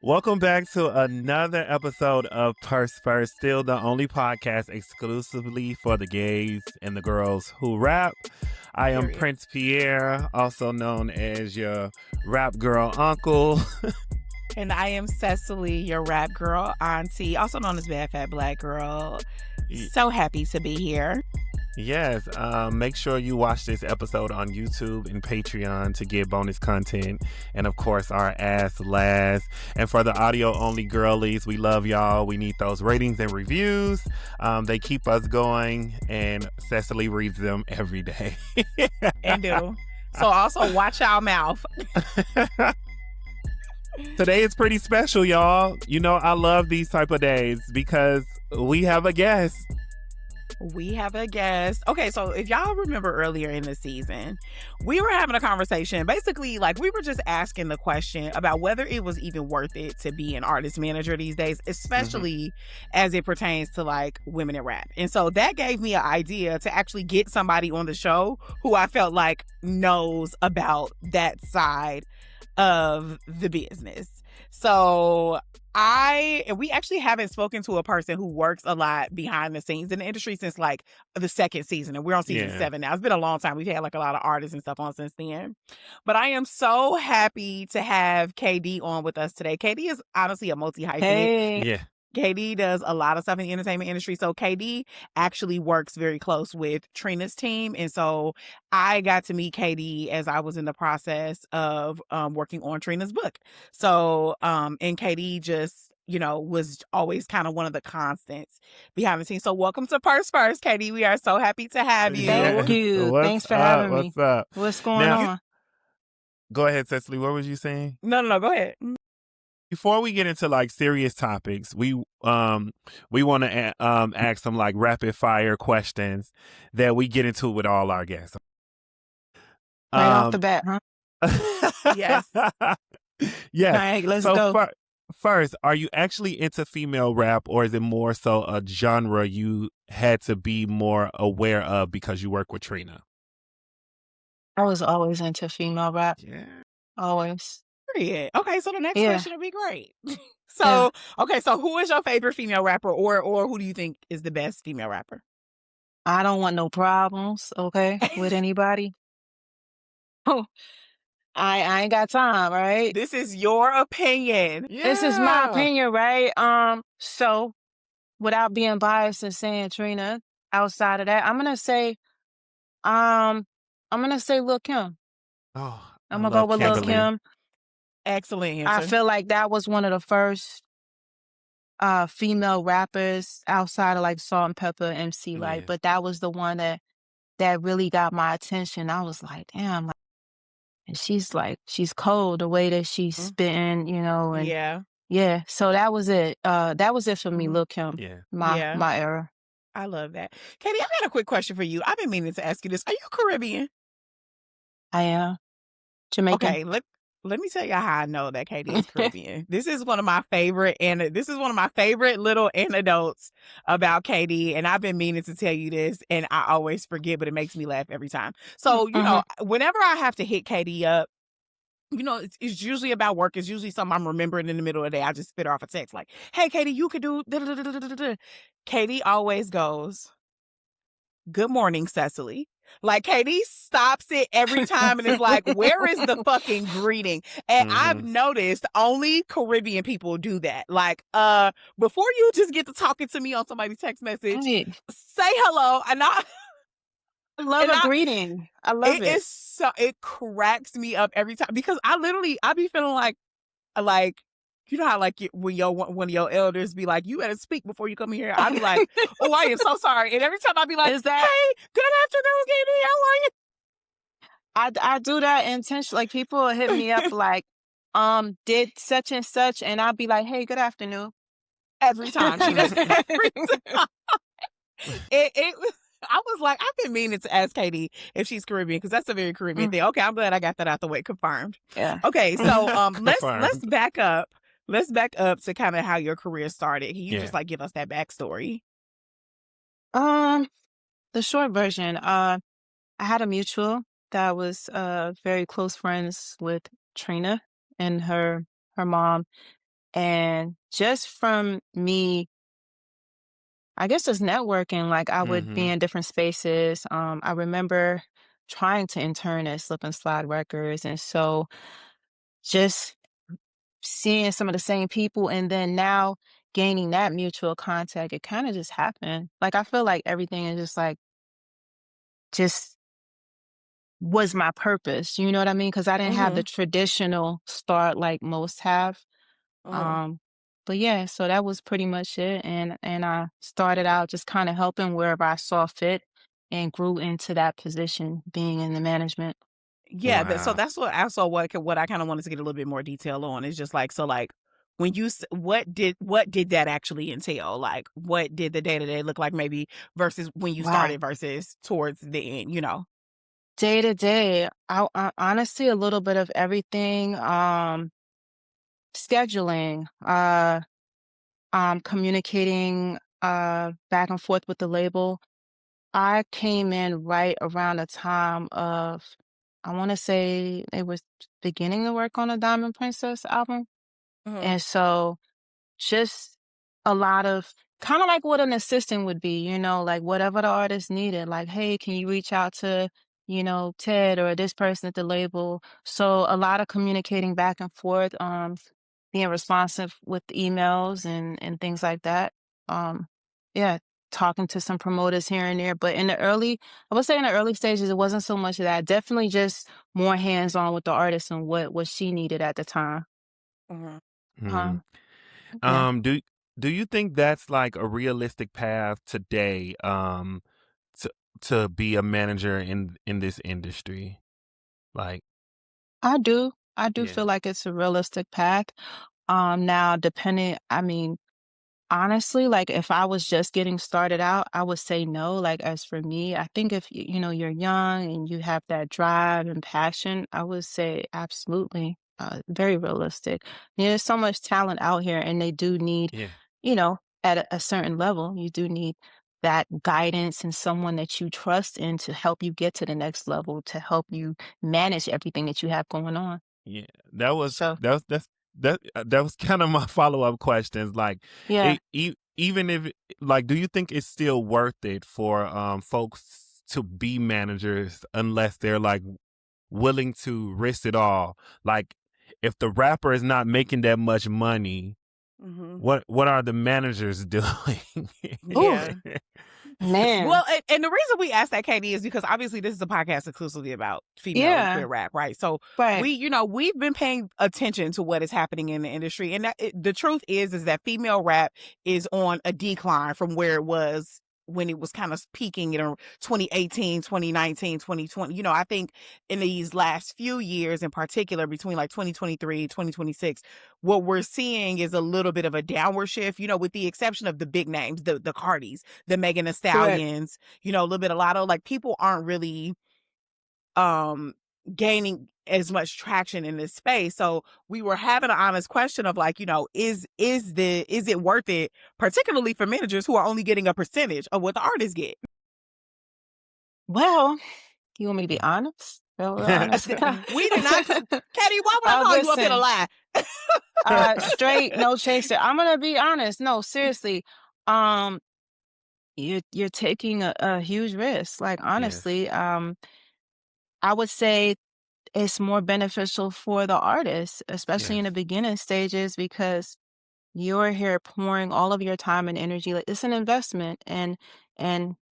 Welcome back to another episode of Purse First, still the only podcast exclusively for the gays and the girls who rap. I am Period. Prince Pierre, also known as your rap girl uncle. And I am Sesali, your rap girl auntie, also known as Bad Fat Black Girl. So happy to be here. Yes, make sure you watch this episode on YouTube and Patreon to get bonus content. And of course, our ass last. And for the audio only girlies, we love y'all. We need those ratings and reviews. They keep us going, and Sesali reads them every day. And do. So also watch our mouth. Today is pretty special, y'all. You know, I love these type of days because we have a guest. We have a guest. Okay, so if y'all remember earlier in the season, we were having a conversation. Basically, like, we were just asking the question about whether it was even worth it to be an artist manager these days, especially as it pertains to, like, women in rap. And so that gave me an idea to actually get somebody on the show who I felt like knows about that side of the business. So we actually haven't spoken to a person who works a lot behind the scenes in the industry since like the second season, and we're on season 7 now. It's been a long time. We've had like a lot of artists and stuff on since then. But I am so happy to have KD on with us today. KD is honestly a multi-hyphenate. Hey. Yeah. KD does a lot of stuff in the entertainment industry. So KD actually works very close with Trina's team. And so I got to meet KD as I was in the process of working on Trina's book. So, and KD just, you know, was always kind of one of the constants behind the scenes. So welcome to Purse First, KD. We are so happy to have you. Thank you. Thanks for having me. What's up? What's going on? Go ahead, Sesali. What was you saying? No, go ahead. Before we get into like serious topics, we want to ask some like rapid fire questions that we get into with all our guests. Right off the bat, huh? Yes. Yes. All right, let's go. First, are you actually into female rap, or is it more so a genre you had to be more aware of because you work with Trina? I was always into female rap. Yeah. Always. Period. Okay, so the next Yeah. question will be great. So, okay, so who is your favorite female rapper, or who do you think is the best female rapper? I don't want no problems, okay, with anybody. Oh, I ain't got time, right? This is your opinion. This is my opinion, right? So without being biased and saying Trina, outside of that, I'm gonna say Lil' Kim. Oh, I'm gonna go with Lil' Kimberly. Kim. Excellent answer. I feel like that was one of the first female rappers outside of like Salt and Pepper, MC Light, Yeah. but that was the one that really got my attention. I was like, damn, like, and she's cold the way that she's spitting, you know, and yeah. So that was it. That was it for me, Lil' Kim. Yeah. My era. I love that. Katie, I got a quick question for you. I've been meaning to ask you this. Are you Caribbean? I am Jamaican. Okay, let me tell you how I know that Katie is Caribbean. This is one of my favorite little anecdotes about Katie, and I've been meaning to tell you this, and I always forget, but it makes me laugh every time. So, you know, whenever I have to hit Katie up, you know, it's usually about work. It's usually something I'm remembering in the middle of the day. I just spit her off a text like, hey, Katie, you could do da-da-da-da-da-da-da. Katie always goes, good morning, Sesali. Like, Katie stops it every time and is like, where is the fucking greeting? And I've noticed only Caribbean people do that. Like, before you just get to talking to me on somebody's text message, say hello. And I love a greeting. I love it. It cracks me up every time because I be feeling like, you know how like when one of your elders be like, you better speak before you come here. I be like, oh, I am so sorry. And every time I be like, hey, good afternoon, Katie. How are you? I do that intentionally. Like, people hit me up like, did such and such, and I'll be like, hey, good afternoon. Every time. She does every time. I was like, I've been meaning to ask Katie if she's Caribbean because that's a very Caribbean thing. Okay, I'm glad I got that out the way. Confirmed. Yeah. Okay, so let's back up. Let's back up to kind of how your career started. Can you just like give us that backstory? The short version. I had a mutual that was very close friends with Trina and her mom. And just from me, I guess just networking, like I would be Mm-hmm. in different spaces. I remember trying to intern at Slip and Slide Records. And so just seeing some of the same people and then now gaining that mutual contact, it kind of just happened. Like I feel like everything is just like, just was my purpose. You know what I mean? Because I didn't have the Mm-hmm. traditional start like most have. Mm-hmm. Um, but yeah, so that was pretty much it. And I started out just kind of helping wherever I saw fit and grew into that position being in the management. Yeah, so Wow. that's what I kind of wanted to get a little bit more detail on. Is just like, so like when what did that actually entail? Like what did the day-to-day look like maybe versus when you Wow. started versus towards the end, you know? Day to day, I honestly a little bit of everything. Scheduling, communicating back and forth with the label. I came in right around the time of, I want to say they was beginning to work on a Diamond Princess album. Mhm. And so just a lot of kind of like what an assistant would be, like whatever the artist needed, like, hey, can you reach out to, Ted or this person at the label? So a lot of communicating back and forth, being responsive with emails and things like that. Um, yeah, talking to some promoters here and there. But I would say in the early stages, it wasn't so much of that. Definitely just more hands on with the artist and what she needed at the time. Mhm. Mm. Um, yeah. Do you think that's like a realistic path today, to be a manager in this industry? Like, I do. I do yeah, feel like it's a realistic path. Now depending, I mean, honestly, like if I was just getting started out, I would say no. Like as for me, I think if you're young and you have that drive and passion, I would say absolutely. Very realistic. There's so much talent out here and they do need, yeah, at a certain level, you do need that guidance and someone that you trust in to help you get to the next level, to help you manage everything that you have going on. yeah. That was So, that was kind of my follow up questions. Like, yeah. even if like, do you think it's still worth it for folks to be managers unless they're like willing to risk it all? Like, if the rapper is not making that much money, Mhm. what are the managers doing? Ooh, Yeah. man. Well, and the reason we asked that, Katie, is because obviously this is a podcast exclusively about female and Yeah. queer rap, right? So Right. we've been paying attention to what is happening in the industry, and the truth is that female rap is on a decline from where it was when it was kind of peaking in 2018, 2019, 2020. I think in these last few years in particular, between like 2023, 2026, what we're seeing is a little bit of a downward shift, with the exception of the big names, the Cardis, the Megan Thee Correct. Stallions, a little bit of Lotto. Like people aren't really um gaining as much traction in this space. So we were having an honest question of like, is it worth it, particularly for managers who are only getting a percentage of what the artists get? Well, you want me to be honest? Real honest. We did not Katie, why would I call you up here to Listen, lie? straight no chaser. I'm gonna be honest. No, seriously. Um, you're taking a huge risk. Like Yes, honestly, I would say it's more beneficial for the artist, especially in yes, the beginning stages, because you're here pouring all of your time and energy. Like it's an investment, and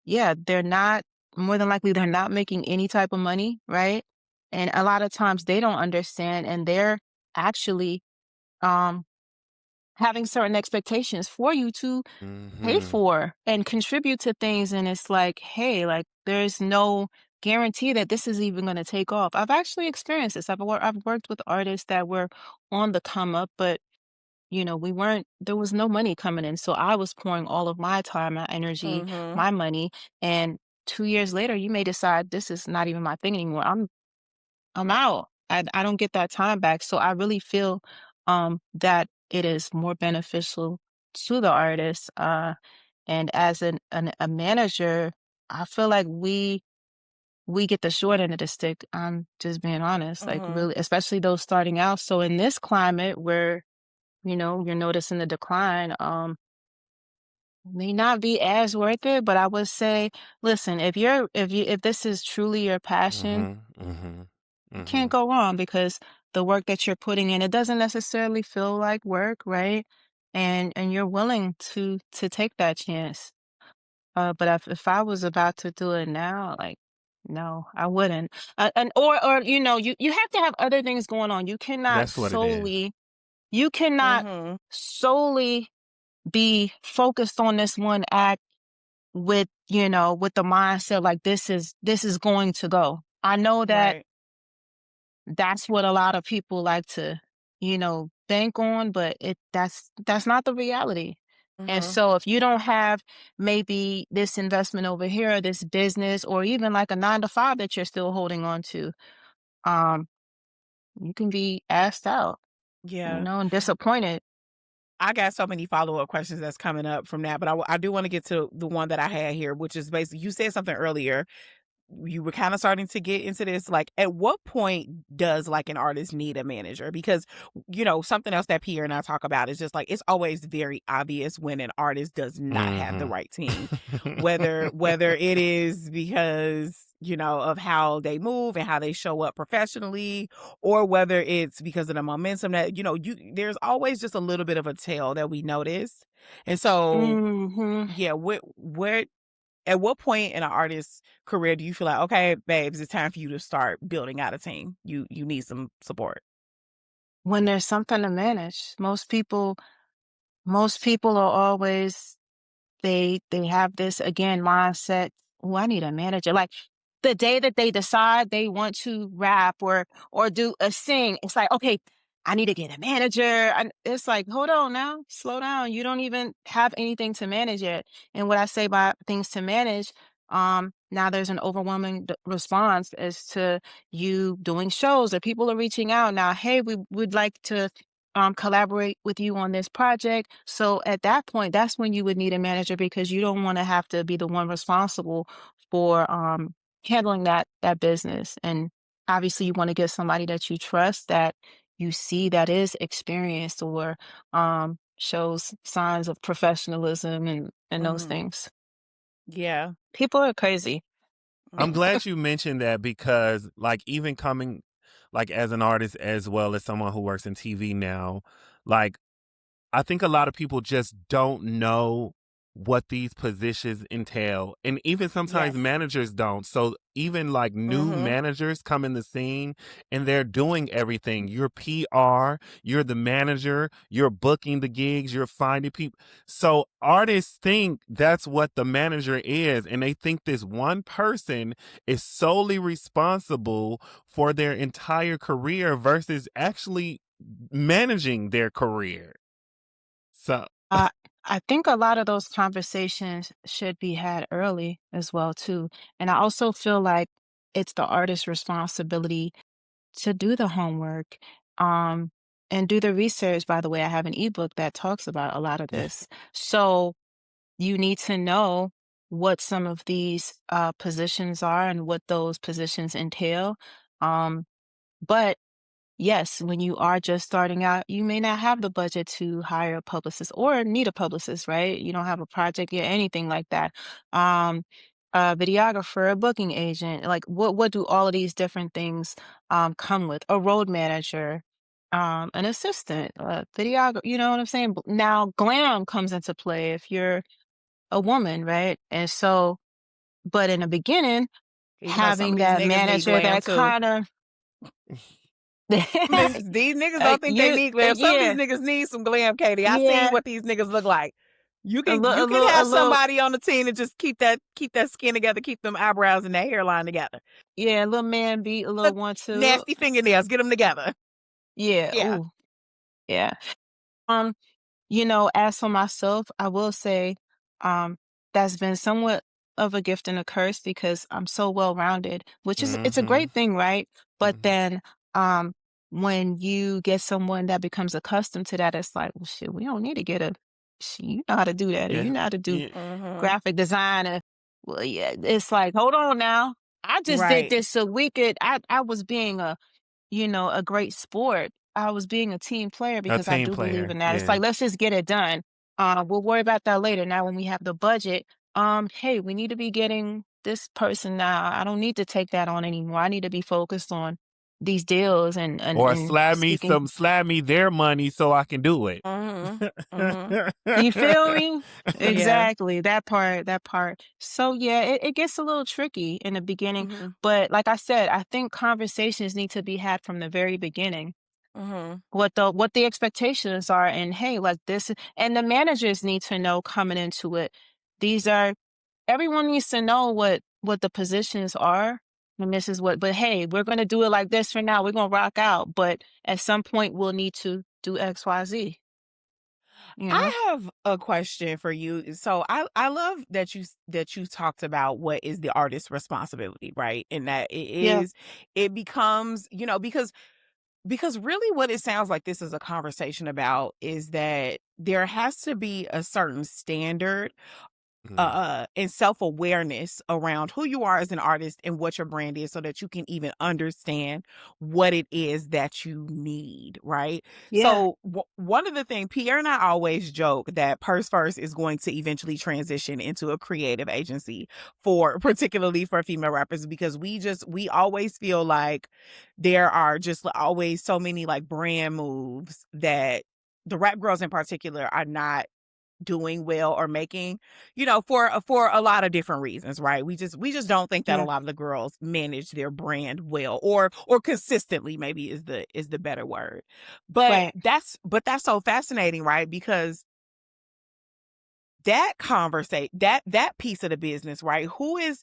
yeah, they're not, more than likely they're not making any type of money, right? And a lot of times they don't understand, and they're actually um having certain expectations for you to pay mm-hmm, for and contribute to things. And it's like, hey, like there's no guarantee that this is even going to take off. I've actually experienced this. I've worked with artists that were on the come up, but there was no money coming in. So I was pouring all of my time, my energy, Mm-hmm. my money. And 2 years later, you may decide this is not even my thing anymore. I'm out. I don't get that time back. So I really feel that it is more beneficial to the artist. And as a manager, I feel like we get the short end of the stick. I'm just being honest, like Mm-hmm. really, especially those starting out. So in this climate where you're noticing the decline, may not be as worth it, but I would say, listen, if this is truly your passion, Mm-hmm. Mm-hmm. you Mm-hmm. can't go wrong because the work that you're putting in, it doesn't necessarily feel like work, right? And you're willing to take that chance. But if I was about to do it now, like, no, I wouldn't. And or you have to have other things going on. That's what it is. You cannot Mm-hmm. solely be focused on this one act with the mindset like this is going to go. I know that Right. that's what a lot of people like to, think on, but that's not the reality. And Mm-hmm. so if you don't have maybe this investment over here, this business, or even like a 9 to 5 that you're still holding on to, um, you can be asked out, Yeah. and disappointed. I got so many follow-up questions that's coming up from that, but I do want to get to the one that I had here, which is basically you said something earlier. You were kind of starting to get into this, like at what point does like an artist need a manager? Because something else that Pierre and I talk about is just like it's always very obvious when an artist does not have the right team, whether it is because of how they move and how they show up professionally, or whether it's because of the momentum that there's always just a little bit of a tail that we notice. And so Hmm. yeah, where at what point in an artist's career do you feel like, okay, babes, it's time for you to start building out a team? You need some support. When there's something to manage, most people are always they have this again mindset. Oh, I need a manager. Like the day that they decide they want to rap or do a sing, it's like, okay, I need to get a manager. And it's like, hold on now, slow down. You don't even have anything to manage yet. And what I say by things to manage, now there's an overwhelming response as to you doing shows or people are reaching out now. Hey, we would like to collaborate with you on this project. So at that point, that's when you would need a manager because you don't want to have to be the one responsible for handling that business. And obviously, you want to get somebody that you trust, that you see that is experienced or shows signs of professionalism and those Hmm. things. Yeah. People are crazy. I'm Hmm. glad you mentioned that because, like, even coming, like, as an artist as well as someone who works in TV now, like, I think a lot of people just don't know what these positions entail. And even sometimes Yes. managers don't. So even like new Hmm. managers come in the scene and they're doing everything. You're PR, you're the manager, you're booking the gigs, you're finding people. So artists think that's what the manager is. And they think this one person is solely responsible for their entire career versus actually managing their career. So, Uh, I think a lot of those conversations should be had early as well too. And I also feel like it's the artist's responsibility to do the homework, um, and do the research. By the way, I have an ebook that talks about a lot of this. So you need to know what some of these positions are and what those positions entail. Um, but yes, when you are just starting out, you may not have the budget to hire a publicist or need a publicist, right? You don't have a project yet, anything like that. Um, a videographer, a booking agent, like what do all of these different things come with? A road manager, an assistant, a videographer, you know what I'm saying? Now glam comes into play if you're a woman, right? And so, but in the beginning, Even though some having of these that niggas need manager glam that too. kind of These niggas don't think they need glam. Some of these yeah, niggas need some glam, Katie. I seen yeah, what these niggas look like. You a can little, you a can little, a have little, somebody on the team and just keep that skin together, keep them eyebrows and that hairline together. yeah, a little man beat, a little Look, 1, 2. nasty fingernails, get them together. Yeah, Yeah. ooh, yeah. Um, as for myself, I will say, um, that's been somewhat of a gift and a curse because I'm so well-rounded, which is it's a mm-hmm. great thing, right? But Mm-hmm. then, um, when you get someone that becomes accustomed to that, it's like, well, shit, we don't need to get a, you know how to do that, or you Yeah. know how to do Yeah. Mm-hmm. graphic design, and well, yeah, it's like, hold on now, I just did Right. this so we could. I was being a great sport, I was being a team player A because I team do believe player. in that. It's Yeah. like, let's just get it done. We'll worry about that later. Now, when we have the budget, hey, we need to be getting this person now. I don't need to take that on anymore. I need to be focused on these deals Or and speaking. slap me their money so I can do it. Mm-hmm. Mm-hmm. You feel me? Yeah. Exactly. That part. So yeah, it gets a little tricky in the beginning. Mm-hmm. But like I said, I think conversations need to be had from the very beginning. Mm-hmm. What the expectations are, and hey, like this, and the managers need to know coming into it. These are Everyone needs to know what the positions are, and this is what. But hey, we're gonna do it like this for now. We're gonna rock out, but at some point we'll need to do X, Y, Z. You know? I have a question for you. So I love that you talked about what is the artist's responsibility, right? And that Yeah. it becomes, because really what it sounds like this is a conversation about is that there has to be a certain standard Mm. and self-awareness around who you are as an artist and what your brand is so that you can even understand what it is that you need, right? Yeah. So one of the things Pierre and I always joke that Purse First is going to eventually transition into a creative agency particularly for female rappers, because we always feel like there are just always so many like brand moves that the rap girls in particular are not doing well or making, for a lot of different reasons, right? We just don't think that a Yeah. lot of the girls manage their brand well or consistently, maybe is the better word. But Right. that's so fascinating, right? Because that piece of the business, right? Who is,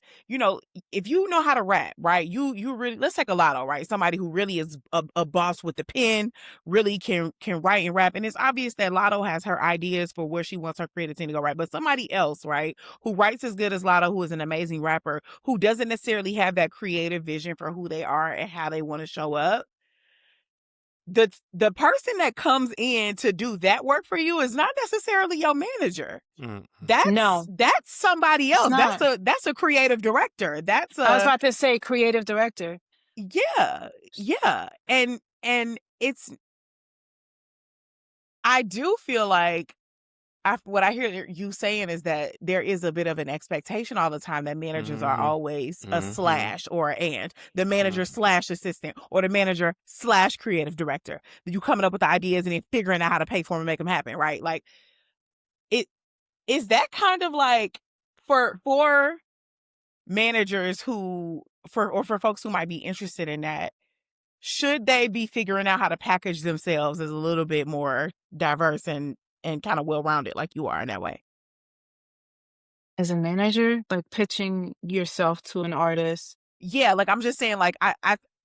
if you know how to rap, right? You really, let's take a Lotto, right? Somebody who really is a boss with the pen, really can write and rap. And it's obvious that Lotto has her ideas for where she wants her creative team to go, right? But somebody else, right, who writes as good as Lotto, who is an amazing rapper, who doesn't necessarily have that creative vision for who they are and how they want to show up, the person that comes in to do that work for you is not necessarily your manager. Mm. That's No, somebody it's else. not. That's a creative director. That's I was a about to say creative director. yeah, yeah. And it's I do feel like what I hear you saying is that there is a bit of an expectation all the time that managers are Mhm. always a Mhm. slash or and the manager Mhm. slash assistant or the manager slash creative director. You coming up with the ideas and then figuring out how to pay for them and make them happen, right? Like it is that kind of like for managers for folks who might be interested in that, should they be figuring out how to package themselves as a little bit more diverse and kind of well-rounded like you are in that way? As a manager, like pitching yourself to an artist. Yeah, like I'm just saying, like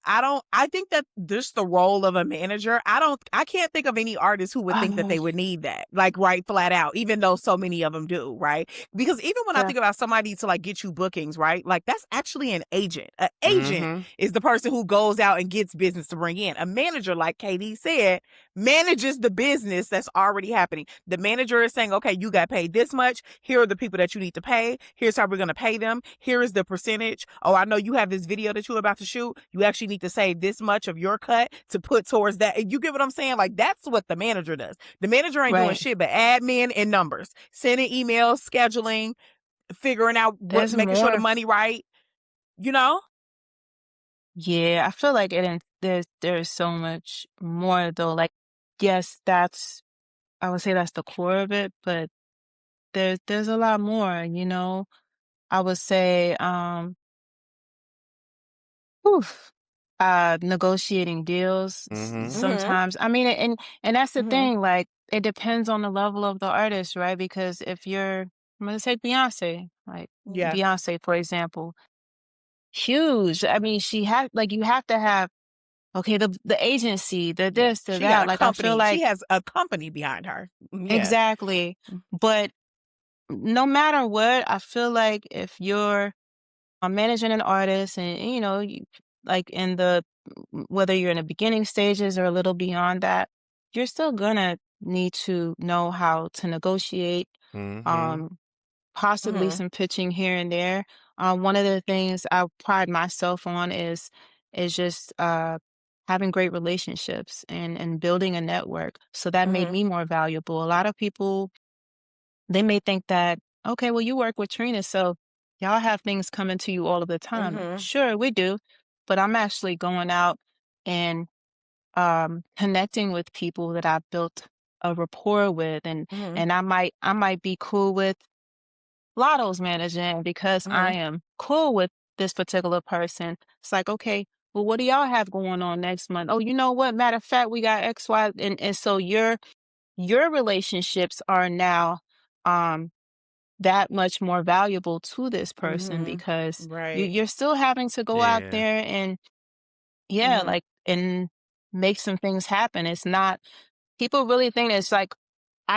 I think that this the role of a manager. I can't think of any artist who would think that Um, they would need that, like right flat out, even though so many of them do, right? Because even when I yeah. think about somebody to like get you bookings, right? Like that's actually an agent. An agent Mhm. is the person who goes out and gets business to bring in. A manager, like KD said, manages the business that's already happening. The manager is saying, okay, you got paid this much. Here are the people that you need to pay. Here's how we're going to pay them. Here is the percentage. Oh, I know you have this video that you're about to shoot. You actually need to save this much of your cut to put towards that. And you get what I'm saying? Like that's what the manager does. The manager ain't doing Right. shit but admin and numbers, sending emails, scheduling, figuring out There's making sure the more. money right, you know? Yeah, I feel like there's so much more though. Like, yes, I would say that's the core of it, but there's a lot more. I would say, oof, negotiating deals Mhm. Mm-hmm. sometimes. I mean, and that's the Mm-hmm. thing, like it depends on the level of the artist, right? Because if I'm gonna take Beyonce, like Yeah. Beyonce, for example, huge. I mean, she had like you have to have okay, the agency, the Yeah. this, the She got that. a Like I feel company. She like has a company behind her. Yeah. exactly. But no matter what, I feel like if you're managing an artist and like whether you're in the beginning stages or a little beyond that, you're still gonna need to know how to negotiate, Mhm. um, possibly Mm-hmm. some pitching here and there. One of the things I pride myself on is just having great relationships and building a network. So that made Mhm. me more valuable. A lot of people, they may think that, okay, well, you work with Trina, so y'all have things coming to you all of the time. Mhm. Sure, we do. But I'm actually going out and connecting with people that I've built a rapport with, Mhm. and I might be cool with Lotto's manager, and because I Mhm. am cool with this particular person, it's like, okay, well, what do y'all have going on next month? Oh, you know what? Matter of fact, we got X, Y, and so your relationships are now um that much more valuable to this person Mhm. because Right. you're still having to go out Yeah. there and yeah, Mhm. like and make some things happen. It's not people really think it's like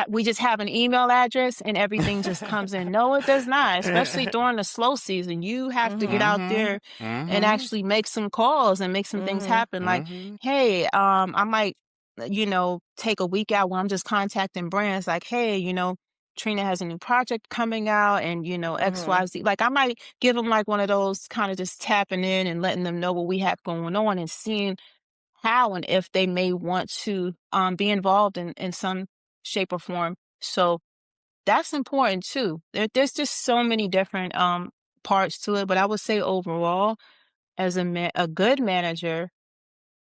we just have an email address and everything just comes in. No, it does not, especially during the slow season. You have to get Mhm. out Mhm. there and Mhm. actually make some calls and make some things Mhm. happen. Like, Mhm. hey, I might, take a week out where I'm just contacting brands like, hey, Trina has a new project coming out and, Mhm. XYZ. Like, I might give them like one of those kind of just tapping in and letting them know what we have going on and seeing how and if they may want to be involved in some shape or form. So that's important too. There's just so many different parts to it, but I would say overall, as a good manager,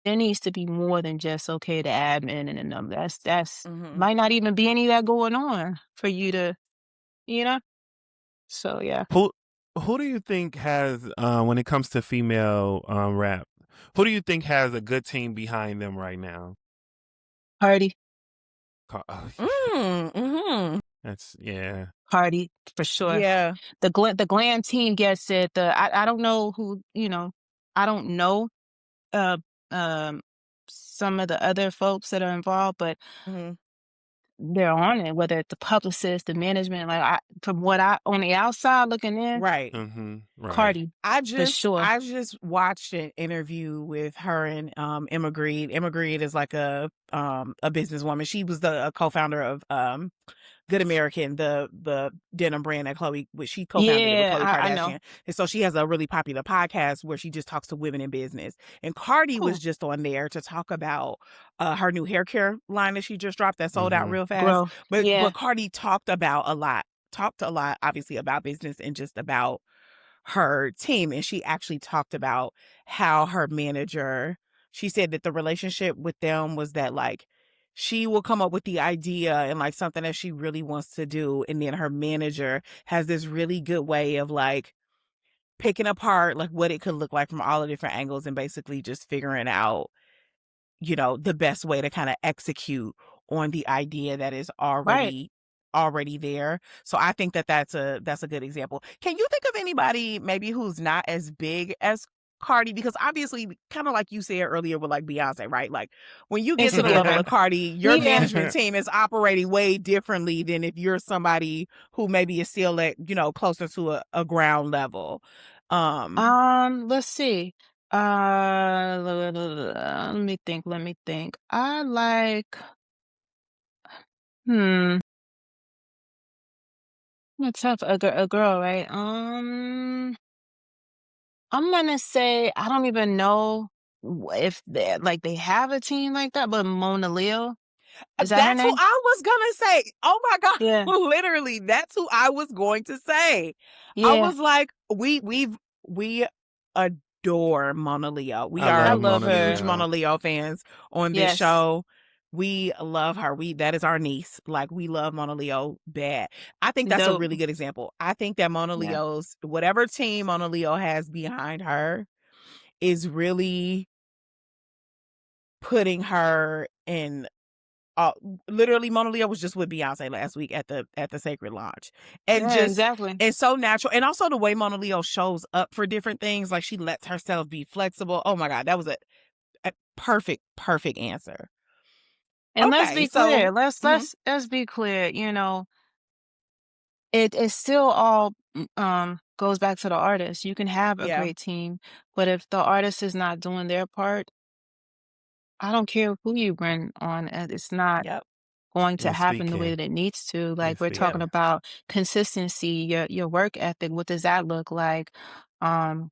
there needs to be more than just okay the admin and the number. That's Mhm. might not even be any of that going on for you to, you know. So yeah, Who who do you think has when it comes to female rap? Who do you think has a good team behind them right now? party, Oh, Mhm. that's yeah. party for sure. Yeah. The glam team gets it. I don't know who I don't know uh um some of the other folks that are involved, but Mhm. they're on it. Whether it's the publicist, the management, like from what I on the outside looking in, Right. Right. Cardi I for just sure. I just watched an interview with her and Emma Grede. Emma Grede is like a businesswoman. She was the co-founder of Good American, the denim brand that which she co-founded it with Yeah, Khloe I know. Kardashian. And so she has a really popular podcast where she just talks to women in business. And Cardi was Cool. just on there to talk about her new hair care line that she just dropped that sold out Mhm. real fast. Grow. But Yeah. Cardi talked a lot, obviously, about business and just about her team. And she actually talked about how her manager, she said that the relationship with them was that like she will come up with the idea and like something that she really wants to do. And then her manager has this really good way of like picking apart like what it could look like from all the different angles and basically just figuring out, the best way to kind of execute on the idea that is Right. already there. So I think that that's a good example. Can you think of anybody maybe who's not as big as Cardi? Because obviously, kind of like you said earlier with like Beyonce, right? Like when you get It's to a the level given. of Cardi, your Yeah. management team is operating way differently than if you're somebody who maybe is still at, closer to a ground level. Let's see. Let me think. I like hmm. Let's have a girl, right? I'm gonna say I don't even know if they have a team like that, but Mona Leo, is that her That's who name? I was gonna say. Oh my God. Yeah, Literally, that's who I was going to say. I yeah, was like, we adore Mona Leo. We I I are love love Mona huge her. Mona Leo. Leo fans on this Yes, show. We love her. That is our niece. Like we love Mona Leo bad. I think that's a dope. really good example. I think that Mona Yeah, Leo's whatever team Mona Leo has behind her is really putting her in uh, literally Mona Leo was just with Beyonce last week at the Sacred Lodge. And yeah, just exactly. it's so natural. And also the way Mona Leo shows up for different things, like she lets herself be flexible. Oh my God, that was a perfect, perfect answer. And let's Okay, be so clear. Let's mhm, let's let's be clear. It still all goes back to the artist. You can have a yeah, great team, but if the artist is not doing their part, I don't care who you bring on, it's not yep, going to You're happen the way speaking. that it needs to. You're Like we're yep. talking speaking. about consistency, your work ethic. What does that look like? Um,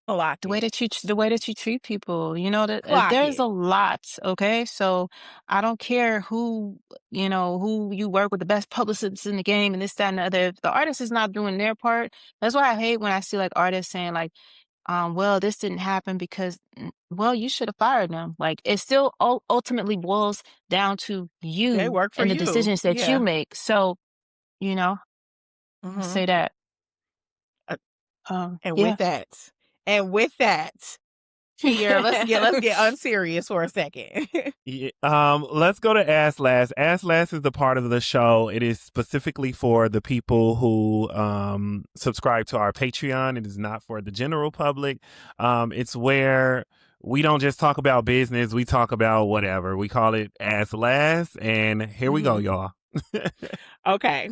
Clock the way it. that you treat people, you know, that Clock there's it. a lot. Okay, so I don't care who, you know, who you work with, the best publicists in the game, and this, that, and the other. If the artist is not doing their part, that's why I hate when I see like artists saying like, well, this didn't happen because, well, you should have fired them. Like it still ultimately boils down to They you work for and the you. decisions that you Yeah. make. So, you know, I'll Mm-hmm. say that. Uh, and Yeah. with that, Pierre, let's get unserious for a second. Yeah, let's go to Ask Last. Ask Last is the part of the show. It is specifically for the people who subscribe to our Patreon. It is not for the general public. It's where we don't just talk about business. We talk about whatever. We call it Ask Last, and here we go, y'all. Okay.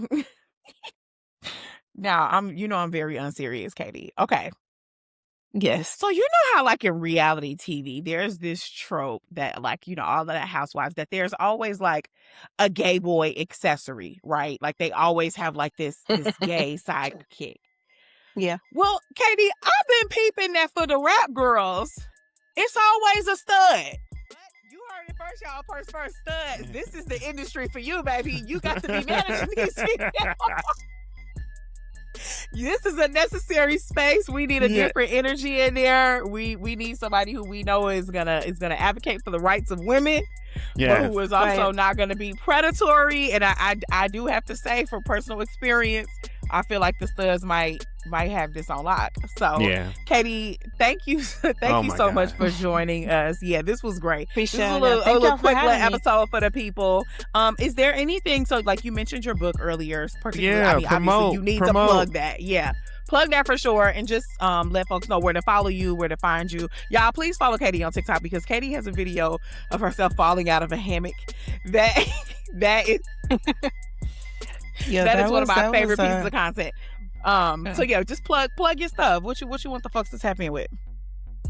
Now I'm very unserious, Katie. Okay. Yes. So you know how like in reality TV, there's this trope that like, all of the housewives, that there's always like a gay boy accessory, right? Like they always have like this gay sidekick. Yeah. Well, Katie, I've been peeping that for the rap girls, it's always a stud. You heard it first, y'all. First studs. This is the industry for you, baby. You got to be managing these people. This is a necessary space. We need a different energy in there. We need somebody who we know is gonna advocate for the rights of women, but who is also not gonna be predatory. And I do have to say, from personal experience, I feel like the studs might have this on lock. So, Katie, thank you so much for joining us. Yeah, this was great. Appreciate this is a little quick episode for the people. Is there anything? So, like you mentioned your book earlier, particularly. Obviously, you need to plug that. Yeah. Plug that for sure, and just let folks know where to follow you, where to find you. Y'all, please follow Katie on TikTok, because Katie has a video of herself falling out of a hammock. That is that is one of my favorite pieces of content. So yeah, just plug your stuff. What you want the folks to tap in with?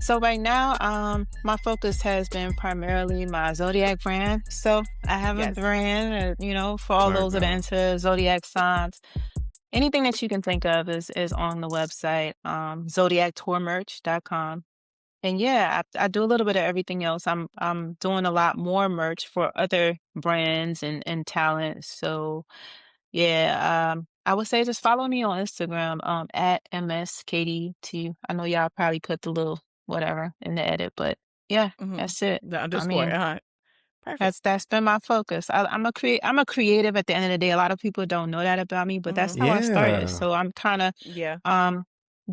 So right now, my focus has been primarily my Zodiac brand. So I have a brand, for all those that are into Zodiac signs. Anything that you can think of is on the website, zodiactourmerch.com. And yeah, I do a little bit of everything else. I'm doing a lot more merch for other brands and talent. So yeah, I would say just follow me on Instagram, at MSKDT. I know y'all probably put the little whatever in the edit, but yeah, that's it. The underscore. Perfect. That's been my focus. I'm a creative at the end of the day. A lot of people don't know that about me, but that's how I started. So I'm kind of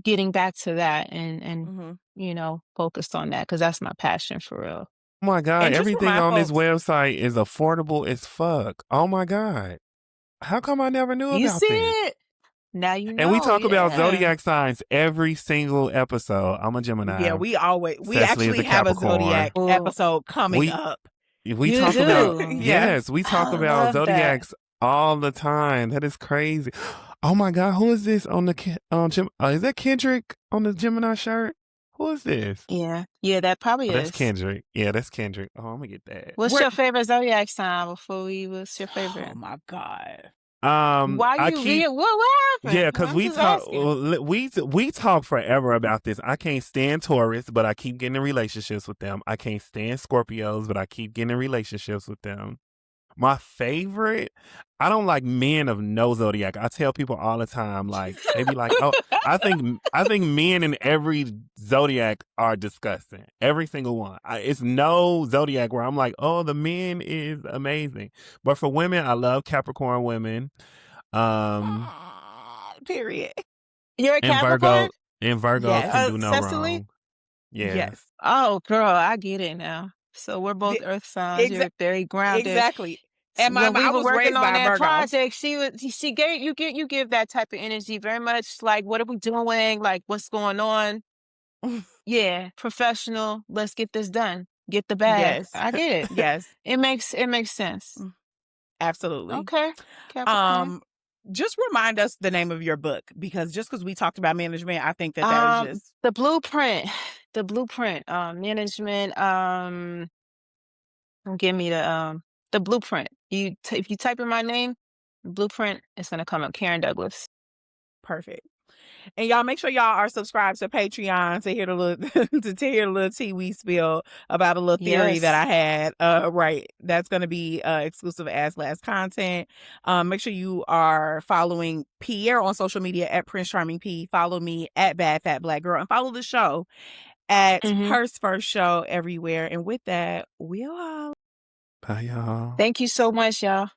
getting back to that and focused on that, because that's my passion for real. Oh my God, everything on this website is affordable as fuck. Oh my God. How come I never knew about this? You see it? Now you know. And we talk about zodiac signs every single episode. I'm a Gemini. Yeah, we actually have a zodiac episode coming up. We talk about we talk about zodiacs all the time. That is crazy. Oh my God, who is this on the is that Kendrick on the Gemini shirt? Who is this? Yeah, that probably is. That's Kendrick. Yeah, that's Kendrick. Oh, I'm gonna get that. What's your favorite zodiac sign? What's your favorite? Oh my God. Why you what happened? Yeah, because we talk forever about this. I can't stand Taurus, but I keep getting in relationships with them. I can't stand Scorpios, but I keep getting in relationships with them. My favorite, I don't like men of no zodiac. I tell people all the time, like, they be like, oh, I think men in every zodiac are disgusting. Every single one. It's no zodiac where I'm like, oh, the men is amazing. But for women, I love Capricorn women. Period. You're a Capricorn? Virgos can do no wrong. Yeah. Yes. Oh, girl, I get it now. So we're both earth signs. You're very grounded. Exactly. And when we were working on that Virgo project, she gave you give that type of energy, very much like, what are we doing? Like, what's going on? Yeah, professional. Let's get this done. Get the bag. Yes. I get it. Yes. It makes sense. Absolutely. Okay. Capricorn. Just remind us the name of your book, because we talked about management, I think that is just the blueprint. The blueprint. Management. Give me the blueprint. If you type in my name, blueprint, it's gonna come up. Karen Douglas. Perfect. And y'all make sure y'all are subscribed to Patreon to hear the little to hear the little tea we spill about a little theory that I Yes. had. Right. That's gonna be exclusive as last content. Make sure you are following Pierre on social media at Prince Charming P. Follow me at Bad Fat Black Girl and follow the show at Purse First Show everywhere. And with that, we'll Bye, y'all. Thank you so much, y'all.